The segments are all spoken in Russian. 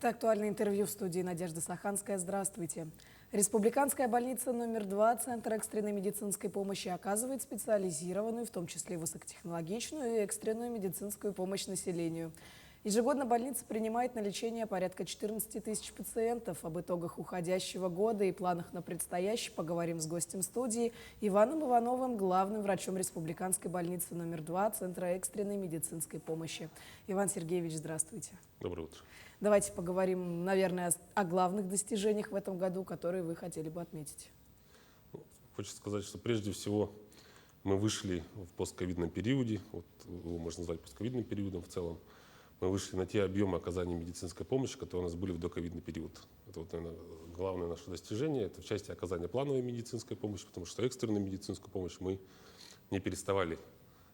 Это актуальное интервью в студии Надежда Саханская. Здравствуйте. Республиканская больница номер 2 Центр экстренной медицинской помощи оказывает специализированную, в том числе высокотехнологичную и экстренную медицинскую помощь населению. Ежегодно больница принимает на лечение порядка 14 тысяч пациентов. Об итогах уходящего года и планах на предстоящий поговорим с гостем студии Иваном Ивановым, главным врачом Республиканской больницы номер 2 Центра экстренной медицинской помощи. Иван Сергеевич, здравствуйте. Доброе утро. Давайте поговорим, наверное, о главных достижениях в этом году, которые вы хотели бы отметить. Хочется сказать, что прежде всего мы вышли в постковидном периоде, вот его можно назвать постковидным периодом в целом. Мы вышли на те объемы оказания медицинской помощи, которые у нас были в доковидный период. Это, вот, наверное, главное наше достижение. Это в части оказания плановой медицинской помощи, потому что экстренную медицинскую помощь мы не переставали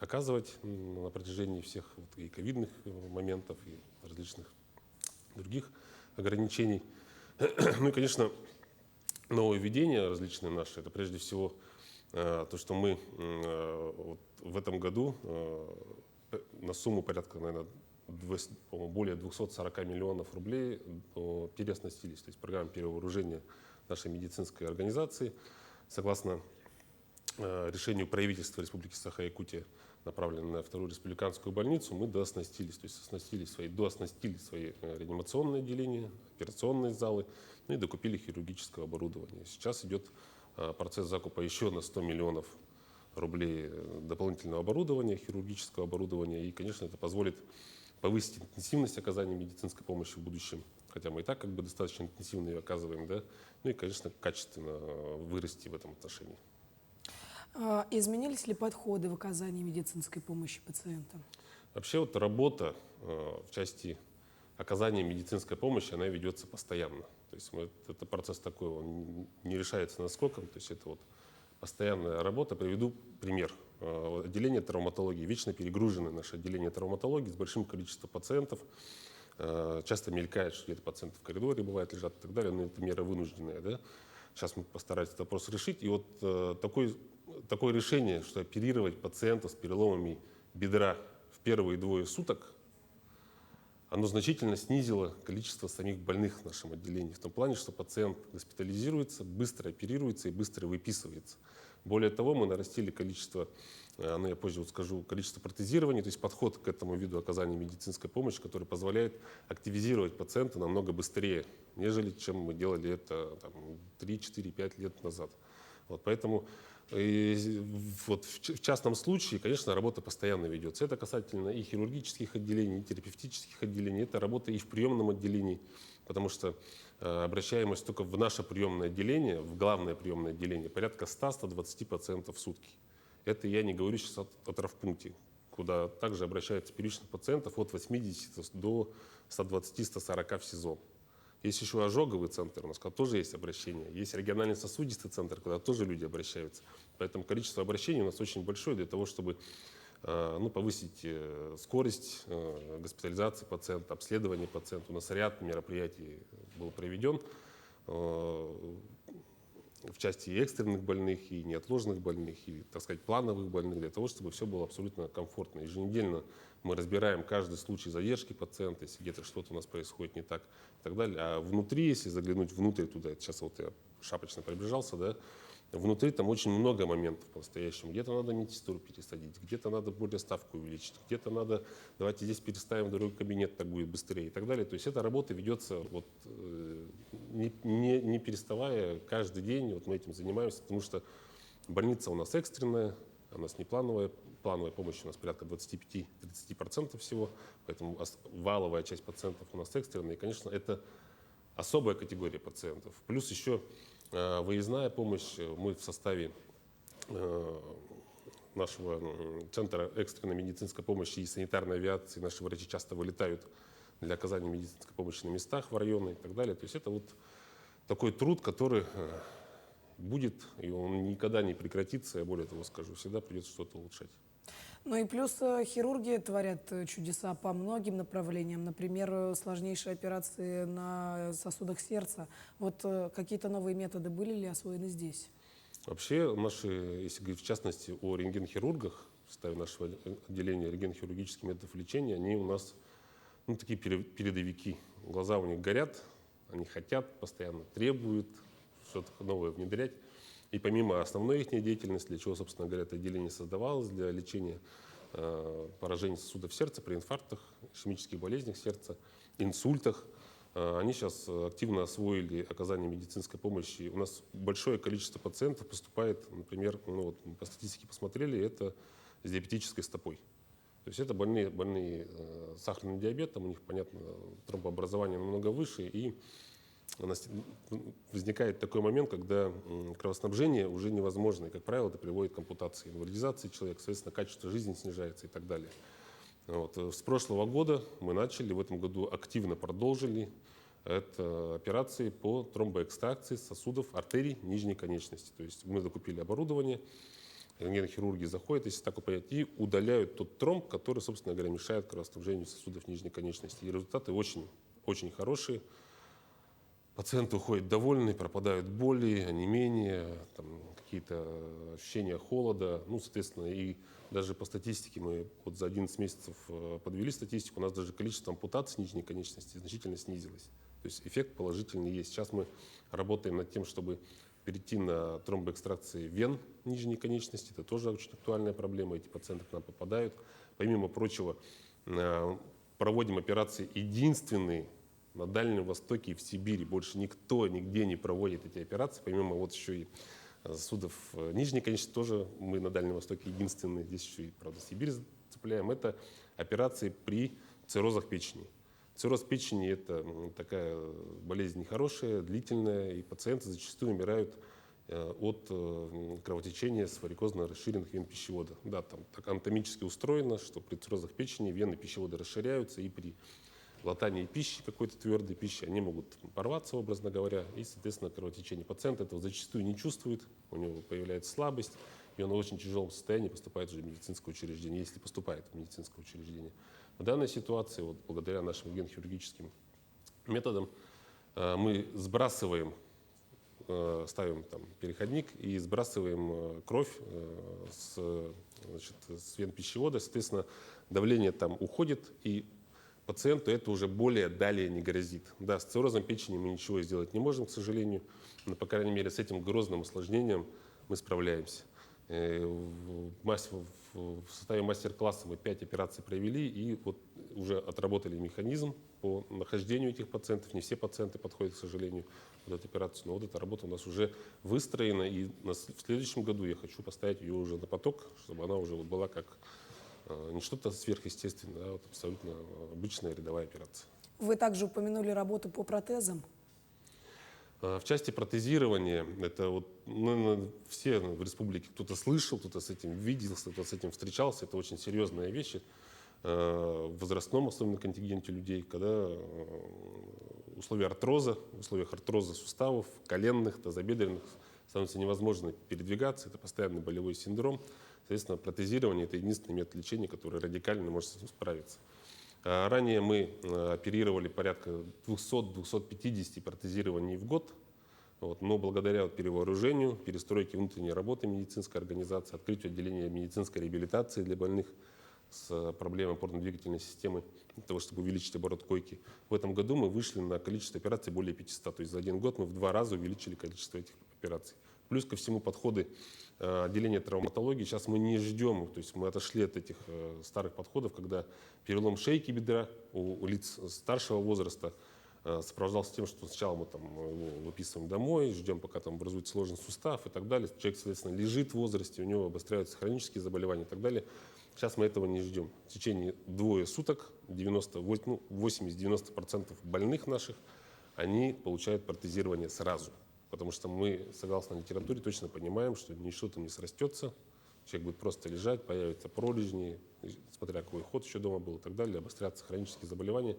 оказывать на протяжении всех вот, и ковидных моментов, и различных других ограничений. Ну и, конечно, нововведения различные наши, это прежде всего то, что мы вот в этом году на сумму порядка, наверное, более 240 миллионов рублей переоснастились. То есть программа перевооружения нашей медицинской организации, согласно решению правительства Республики Саха-Якутия, направленной на вторую республиканскую больницу, мы дооснастились, то есть дооснастили свои реанимационные отделения, операционные залы, ну и докупили хирургическое оборудование. Сейчас идет процесс закупа еще на 100 миллионов рублей дополнительного оборудования, хирургического оборудования, и, конечно, это позволит повысить интенсивность оказания медицинской помощи в будущем, хотя мы и так как бы достаточно интенсивно ее оказываем, да, ну и, конечно, качественно вырасти в этом отношении. Изменились ли подходы в оказании медицинской помощи пациентам? Вообще вот работа в части оказания медицинской помощи, она ведется постоянно. То есть это процесс такой, он не решается наскоком, то есть это вот постоянная работа. Приведу пример. Отделение травматологии, вечно перегруженное наше отделение травматологии с большим количеством пациентов. Часто мелькает, что где-то пациенты в коридоре бывают, лежат и так далее, но это мера вынужденная. Да? Сейчас мы постараемся этот вопрос решить. И вот такое решение, что оперировать пациента с переломами бедра в первые двое суток, оно значительно снизило количество самих больных в нашем отделении. В том плане, что пациент госпитализируется, быстро оперируется и быстро выписывается. Более того, мы нарастили количество, ну я позже вот скажу, количество протезирований, то есть подход к этому виду оказания медицинской помощи, который позволяет активизировать пациента намного быстрее, нежели чем мы делали это там, 3, 4, 5 лет назад. Вот, поэтому вот в частном случае, конечно, работа постоянно ведется. Это касательно и хирургических отделений, и терапевтических отделений. Это работа и в приемном отделении, потому что обращаемость только в наше приемное отделение, в главное приемное отделение, порядка 100-120 пациентов в сутки. Это я не говорю сейчас о травмпункте, куда также обращаются первичных пациентов от 80 до 120-140 в сезон. Есть еще ожоговый центр, у нас куда тоже есть обращение. Есть региональный сосудистый центр, куда тоже люди обращаются. Поэтому количество обращений у нас очень большое для того, чтобы повысить скорость госпитализации пациента, обследования пациента. У нас ряд мероприятий был проведен в части и экстренных больных, и неотложных больных, и, так сказать, плановых больных, для того, чтобы все было абсолютно комфортно. Еженедельно мы разбираем каждый случай задержки пациента, если где-то что-то у нас происходит не так, и так далее. А внутри, если заглянуть внутрь туда, сейчас вот я шапочно пробежался, да, внутри там очень много моментов по-настоящему. Где-то надо медсестру пересадить, где-то надо более ставку увеличить, где-то надо, давайте здесь переставим в другой кабинет, так будет быстрее и так далее. То есть эта работа ведется вот, не переставая каждый день, вот мы этим занимаемся, потому что больница у нас экстренная, у нас не плановая, плановая помощь у нас порядка 25-30% всего, поэтому валовая часть пациентов у нас экстренная, и, конечно, это особая категория пациентов. Плюс еще выездная помощь. Мы в составе нашего Центра экстренной медицинской помощи и санитарной авиации, наши врачи часто вылетают для оказания медицинской помощи на местах в районы и так далее. То есть это вот такой труд, который будет, и он никогда не прекратится, я более того скажу, всегда придется что-то улучшать. Ну и плюс хирурги творят чудеса по многим направлениям. Например, сложнейшие операции на сосудах сердца. Вот какие-то новые методы были ли освоены здесь? Вообще, наши, если говорить в частности о рентгенхирургах, в составе нашего отделения рентгенхирургических методов лечения, они у нас такие передовики глаза у них горят, они хотят, постоянно требуют что-то новое внедрять. И помимо основной их деятельности, для чего, собственно говоря, это отделение создавалось, для лечения поражений сосудов сердца при инфарктах, ишемических болезнях сердца, инсультах, они сейчас активно освоили оказание медицинской помощи. У нас большое количество пациентов поступает, например, ну вот мы по статистике посмотрели, это с диабетической стопой. То есть это больные сахарным диабетом, у них, понятно, тромбообразование намного выше, и возникает такой момент, когда кровоснабжение уже невозможно. И, как правило, это приводит к ампутации, инвалидизации человека, соответственно, качество жизни снижается и так далее. Вот. С прошлого года мы начали, в этом году активно продолжили это операции по тромбоэкстракции сосудов артерий нижней конечности. То есть мы закупили оборудование, рентгенохирурги заходят, если так понять, и удаляют тот тромб, который, собственно говоря, мешает кровоснабжению сосудов нижней конечности. И результаты очень, очень хорошие. Пациенты уходят довольны, пропадают боли, онемение, какие-то ощущения холода. Ну, соответственно, и даже по статистике мы вот за 11 месяцев подвели статистику, у нас даже количество ампутаций нижней конечности значительно снизилось. То есть эффект положительный есть. Сейчас мы работаем над тем, чтобы перейти на тромбоэкстракции вен нижней конечности. Это тоже очень актуальная проблема. Эти пациенты к нам попадают. Помимо прочего, проводим операции единственные на Дальнем Востоке и в Сибири. Больше никто нигде не проводит эти операции. Помимо вот еще и сосудов нижней конечности, тоже мы на Дальнем Востоке единственные. Здесь еще и, правда, Сибирь цепляем. Это операции при циррозах печени. Цирроз печени – это такая болезнь нехорошая, длительная, и пациенты зачастую умирают от кровотечения с варикозно расширенных вен пищевода. Да, там так анатомически устроено, что при циррозах печени вены пищевода расширяются, и при глотании пищи, какой-то твердой пищи, они могут порваться, образно говоря, и, соответственно, кровотечение. Пациент этого зачастую не чувствует, у него появляется слабость, и он в очень тяжелом состоянии поступает уже в медицинское учреждение, если поступает в медицинское учреждение. В данной ситуации, вот, благодаря нашим рентгенохирургическим методам, мы сбрасываем, ставим там переходник и сбрасываем кровь с вен пищевода, соответственно, давление там уходит, и пациенту это уже более далее не грозит. Да, с циррозом печени мы ничего сделать не можем, к сожалению, но, по крайней мере, с этим грозным осложнением мы справляемся. В составе мастер-класса мы 5 операций провели и вот уже отработали механизм по нахождению этих пациентов. Не все пациенты подходят, к сожалению, под эту операцию, но вот эта работа у нас уже выстроена, и в следующем году я хочу поставить ее уже на поток, чтобы она уже была как не что-то сверхъестественное, а вот абсолютно обычная рядовая операция. Вы также упомянули работу по протезам. В части протезирования, это вот, все в республике, кто-то слышал, кто-то с этим видел, кто-то с этим встречался. Это очень серьезные вещи в возрастном, особенно контингенте людей, когда в условиях артроза суставов, коленных, тазобедренных, становится невозможно передвигаться. Это постоянный болевой синдром. Соответственно, протезирование – это единственный метод лечения, который радикально может с этим справиться. Ранее мы оперировали порядка 200-250 протезирований в год, но благодаря перевооружению, перестройке внутренней работы медицинской организации, открытию отделения медицинской реабилитации для больных с проблемой опорно-двигательной системы, для того, чтобы увеличить оборот койки, в этом году мы вышли на количество операций более 500. То есть за один год мы в 2 раза увеличили количество этих операций. Плюс ко всему подходы отделения травматологии. Сейчас мы не ждем, то есть мы отошли от этих старых подходов, когда перелом шейки бедра у лиц старшего возраста сопровождался тем, что сначала мы там его выписываем домой, ждем, пока там образуется сложный сустав и так далее. Человек, соответственно, лежит в возрасте, у него обостряются хронические заболевания и так далее. Сейчас мы этого не ждем. В течение 2 суток 80-90% больных наших, они получают протезирование сразу. Потому что мы, согласно литературе, точно понимаем, что ничто там не срастется, человек будет просто лежать, появятся пролежни, смотря какой ход еще дома был и так далее, обострятся хронические заболевания.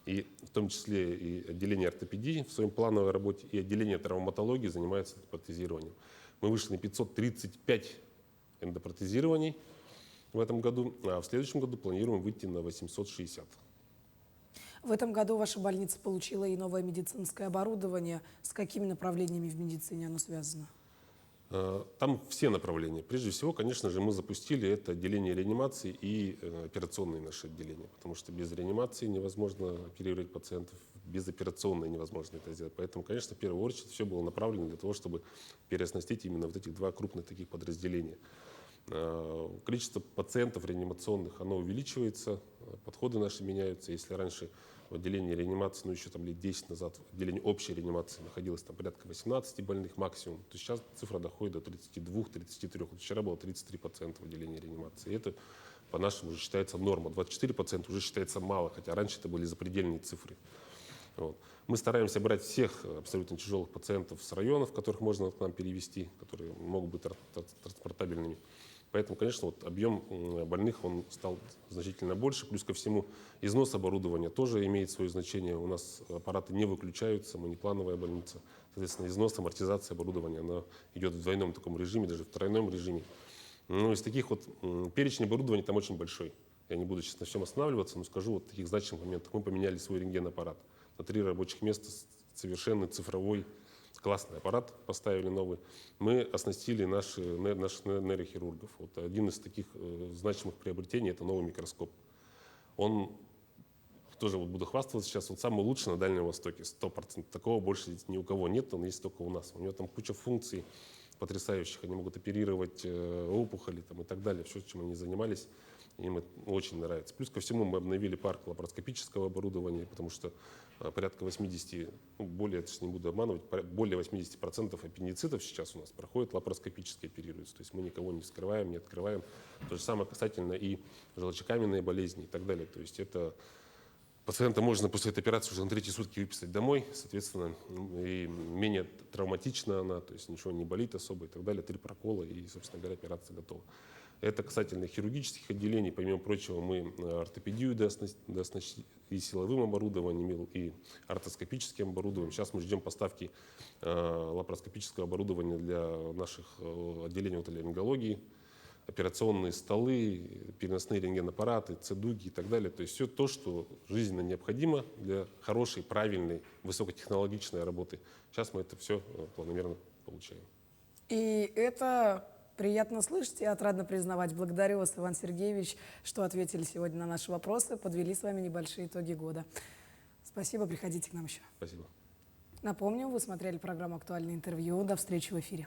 И в том числе и отделение ортопедии в своей плановой работе, и отделение травматологии занимается протезированием. Мы вышли на 535 эндопротезирований в этом году, а в следующем году планируем выйти на 860. В этом году ваша больница получила и новое медицинское оборудование. С какими направлениями в медицине оно связано? Там все направления. Прежде всего, конечно же, мы запустили это отделение реанимации и операционные наши отделения, потому что без реанимации невозможно оперировать пациентов, безоперационно невозможно это сделать. Поэтому, конечно, в первую очередь все было направлено для того, чтобы переоснастить именно вот этих два крупных таких подразделения. Количество пациентов реанимационных, оно увеличивается, подходы наши меняются. Если раньше в отделении реанимации, ну еще там лет 10 назад, в отделении общей реанимации находилось там порядка 18 больных максимум, то сейчас цифра доходит до 32-33. Вот вчера было 33 пациента в отделении реанимации. И это по-нашему уже считается норма. 24% уже считается мало, хотя раньше это были запредельные цифры. Вот. Мы стараемся брать всех абсолютно тяжелых пациентов с районов, которых можно к нам перевести, которые могут быть транспортабельными. Поэтому, конечно, вот объем больных он стал значительно больше. Плюс ко всему, износ оборудования тоже имеет свое значение. У нас аппараты не выключаются, мы не плановая больница. Соответственно, износ, амортизация оборудования она идет в двойном таком режиме, даже в тройном режиме. Ну, из таких вот перечень оборудования там очень большой. Я не буду сейчас на всем останавливаться, но скажу вот таких значимых моментах. Мы поменяли свой рентген-аппарат. На 3 рабочих места совершенно цифровой классный аппарат поставили новый. Мы оснастили наших нейрохирургов. Вот один из таких значимых приобретений – это новый микроскоп. Он, тоже вот буду хвастаться сейчас, он самый лучший на Дальнем Востоке, 100%. Такого больше ни у кого нет, он есть только у нас. У него там куча функций потрясающих. Они могут оперировать опухоли там, и так далее. Все, чем они занимались, им это очень нравится. Плюс ко всему мы обновили парк лапароскопического оборудования, потому что порядка 80, ну, более, не буду обманывать, более 80% аппендицитов сейчас у нас проходят лапароскопически оперируются. То есть мы никого не вскрываем, не открываем. То же самое касательно и желчекаменной болезни и так далее. То есть это пациента можно после этой операции уже на 3-й сутки выписать домой, соответственно, и менее травматична она, то есть ничего не болит особо и так далее, 3 прокола и, собственно говоря, операция готова. Это касательно хирургических отделений. Помимо прочего, мы ортопедию дооснастили и силовым оборудованием, и ортоскопическим оборудованием. Сейчас мы ждем поставки лапароскопического оборудования для наших отделений отоларингологии, операционные столы, переносные рентгенаппараты, цедуги и так далее. То есть все то, что жизненно необходимо для хорошей, правильной, высокотехнологичной работы. Сейчас мы это все планомерно получаем. И это приятно слышать и отрадно признавать. Благодарю вас, Иван Сергеевич, что ответили сегодня на наши вопросы, подвели с вами небольшие итоги года. Спасибо, приходите к нам еще. Спасибо. Напомню, вы смотрели программу «Актуальное интервью». До встречи в эфире.